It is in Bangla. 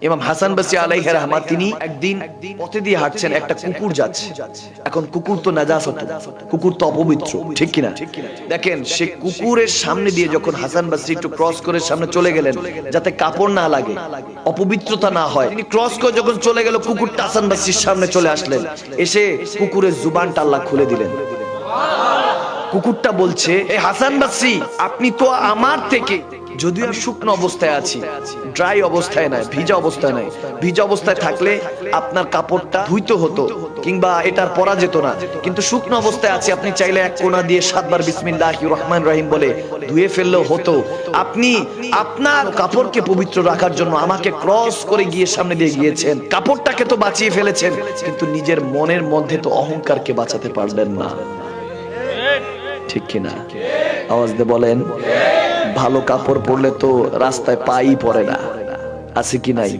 ইমাম হাসান বসরি আলাইহি রাহমাত তিনি একদিন পথে দিয়ে হাঁটছেন, একটা কুকুর যাচ্ছে। এখন কুকুর তো নাজাসত, কুকুর তো অপবিত্র, ঠিক কিনা? দেখেন সে কুকুরের সামনে দিয়ে যখন হাসান বসরি একটু ক্রস করে সামনে চলে গেলেন, যাতে কাপড় না লাগে, অপবিত্রতা না হয়, তিনি ক্রস করে যখন চলে গেল, কুকুরটা হাসান বসরির সামনে চলে আসলেন, এসে কুকুরের জুবানটা আল্লাহ খুলে দিলেন। কুকুরটা বলছে, এ হাসান বসরি, আপনি তো আমার থেকে, যদিও আমি শুকনো অবস্থায় আছি, ড্রাই অবস্থায় নাই, ভিজা অবস্থায় নাই, ভিজা অবস্থায় থাকলে আপনার কাপড়টা ধুইতে হতো কিংবা এটার পরা যেত না, কিন্তু শুকনো অবস্থায় আছে, আপনি চাইলে এক কোনা দিয়ে 7 বার বিসমিল্লাহির রহমানির রহিম বলে ধুয়ে ফেললেও হতো। আপনি আপনার কাপড়কে পবিত্র রাখার জন্য আমাকে ক্রস করে গিয়ে সামনে দিয়ে গিয়েছেন, কাপড়টাকে তো বাঁচিয়ে ফেলেছেন, কিন্তু নিজের মনের মধ্যে তো অহংকারকে বাঁচাতে পারলেন না, ঠিক কিনা? আওয়াজ দিয়ে বলেন। ভালো কাপড় পরলে তো রাস্তায় পাই পড়ে না, আছে কি নাই?